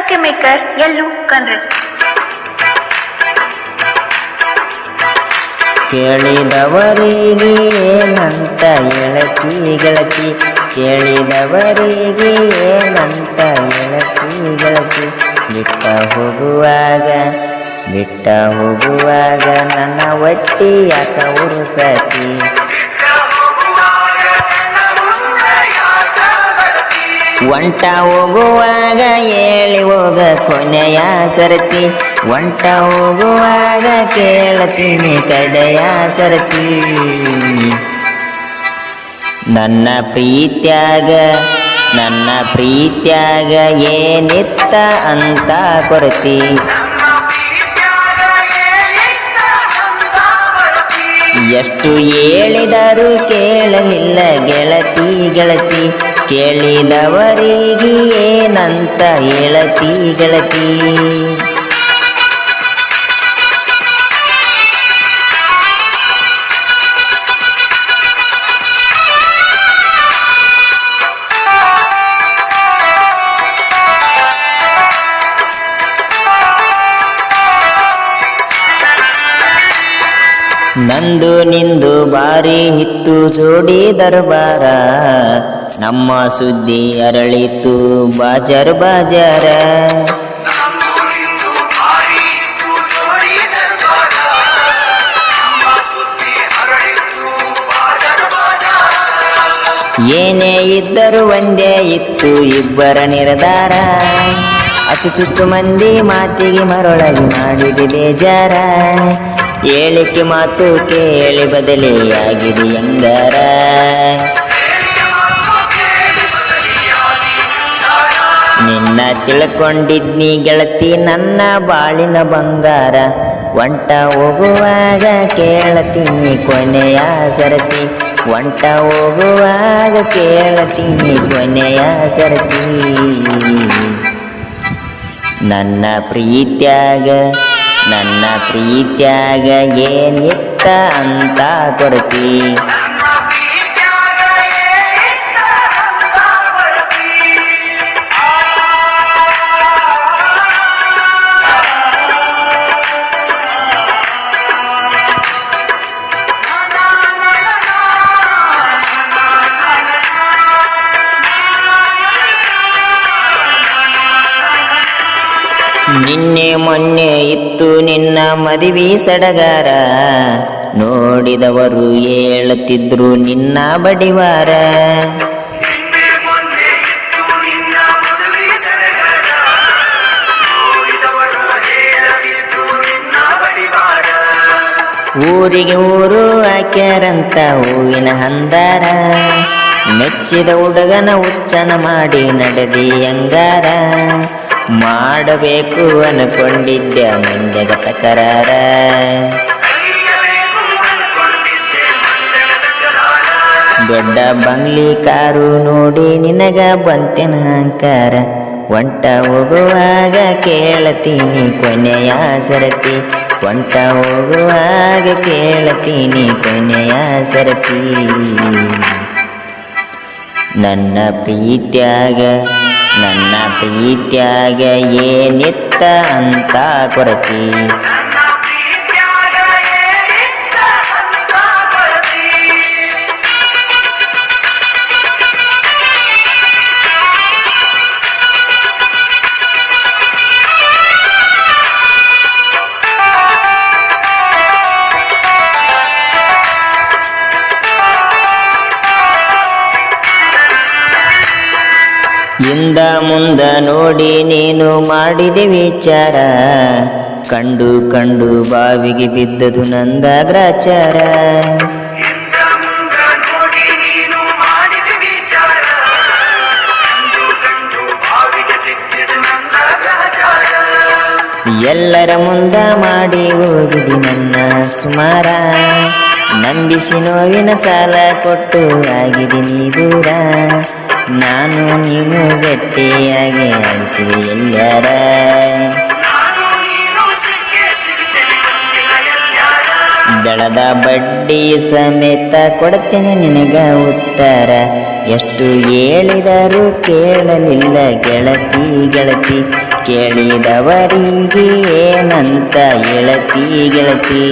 ಚಕ್ಕೆ ಮೇಕರ್ ಎಲ್ಲೂ ಕಣ್ರಿ. ಕೇಳಿದವರಿಗೆ ಏನಂತ ಹೇಳತಿ ಗೆಳತಿ, ಕೇಳಿದವರಿಗೆ ಏನಂತ ಹೇಳತಿ ಗೆಳತಿ. ಬಿಟ್ಟ ಹೋಗುವಾಗ ನನ್ನ ಒಟ್ಟಿ ಯಾಕ ಉರುಸತಿ. ಒಂಟ ಹೋಗುವಾಗ ಹೇಳಿ ಹೋಗ ಕೊನೆಯ ಸರತಿ, ಒಂಟ ಹೋಗುವಾಗ ಕೇಳತೀನಿ ಕಡೆಯ ಸರತಿ. ನನ್ನ ಪ್ರೀತ್ಯಾಗ ಏನಿತ್ತ ಅಂತ ಕೊರತಿ. ಎಷ್ಟು ಹೇಳಿದರೂ ಕೇಳಲಿಲ್ಲ ಗೆಳತಿ, ಕೇಳಿದವರಿಗೆ ಏನಂತ ಹೇಳತಿ ಗೆಳತಿ. ನಂದು ನಿಂದು ಬಾರಿ ಹಿತ್ತು ಜೋಡಿ ದರ್ಬಾರ, ನಮ್ಮ ಸುದ್ದಿ ಅರಳಿತು ಬಾಜರ್ ಬಾಜಾರ. ಏನೇ ಇದ್ದರೂ ಒಂದೇ ಇತ್ತು ಇಬ್ಬರ ನಿರ್ಧಾರ, ಅಚುಚುಚ್ಚು ಮಂದಿ ಮಾತಿಗೆ ಮರೊಳಗೆ ಮಾಡಿದೆ ಬೇಜಾರ. ಹೇಳಿಕೆ ಮಾತು ಕೇಳಿ ಬದಲಿಯಾಗಿದೆ ಎಂದರ, ನಿನ್ನ ತಿಳ್ಕೊಂಡಿದ್ನಿ ಗೆಳತಿ ನನ್ನ ಬಾಳಿನ ಬಂಗಾರ. ಒಂಟ ಹೋಗುವಾಗ ಕೇಳತೀನಿ ಕೊನೆಯ ಸರತಿ, ಒಂಟ ಹೋಗುವಾಗ ಕೇಳತೀನಿ ಕೊನೆಯ ಸರತಿ. ನನ್ನ ಪ್ರೀತ್ಯಾಗ ಏನಿತ್ತ ಅಂತ ಕೊರತಿ. ನಿನ್ನೆ ಮೊನ್ನೆ ಇತ್ತು ನಿನ್ನ ಮದುವೆ ಸಡಗಾರ, ನೋಡಿದವರು ಹೇಳುತ್ತಿದ್ರು ನಿನ್ನ ಬಡಿವಾರ. ಊರಿಗೆ ಊರು ಹಾಕ್ಯಾರಂತ ಹೂವಿನ ಹಂದಾರ, ಮೆಚ್ಚಿದ ಹುಡುಗನ ಹುಚ್ಚನ ಮಾಡಿ ನಡೆದಿ ಅಂಗಾರ. ಮಾಡಬೇಕು ಅನ್ಕೊಂಡಿದ್ದೆ ಮಂದ್ಯದ ತಕರಾರ, ದೊಡ್ಡ ಬಂಗ್ಲಿ ಕಾರು ನೋಡಿ ನಿನಗ ಬಂತೆನ ಅಹಂಕಾರ. ಒಂಟ ಹೋಗುವಾಗ ಕೇಳತೀನಿ ಕೊನೆಯ ಸರತಿ, ಒಂಟ ಹೋಗುವಾಗ ಕೇಳತೀನಿ ಕೊನೆಯ ಸರತಿ. ನನ್ನ ಪ್ರೀತ್ಯಾಗ ಏನಿತ್ತ ಅಂತ ಕೊರತಿ. ಹಿಂದ ಮುಂದ ನೋಡಿ ನೀನು ಮಾಡಿದೆ ವಿಚಾರ, ಕಂಡು ಬಾವಿಗೆ ಬಿದ್ದದು ನಂದ ಗ್ರಾಚಾರ. ಎಲ್ಲರ ಮುಂದ ಮಾಡಿ ಹೋಗಿದಿ ನನ್ನ ಸುಮಾರ, ನಂಬಿಸಿ ನೋವಿನ ಸಾಲ ಕೊಟ್ಟು ಆಗಿದ್ದೀನಿ ದೂರ. ನಾನು ನೀನು ಗಟ್ಟಿಯಾಗಿ ಆಗ್ತೀವಿ ಎಲ್ಲರ, ದಳದ ಬಡ್ಡಿ ಸಮೇತ ಕೊಡ್ತೇನೆ ನಿನಗ ಉತ್ತರ. ಎಷ್ಟು ಹೇಳಿದರೂ ಕೇಳಲಿಲ್ಲ ಗೆಳತಿ, ಕೇಳಿದವರಿಗೆ ಏನಂತ ಗೆಳತಿ ಗೆಳತಿ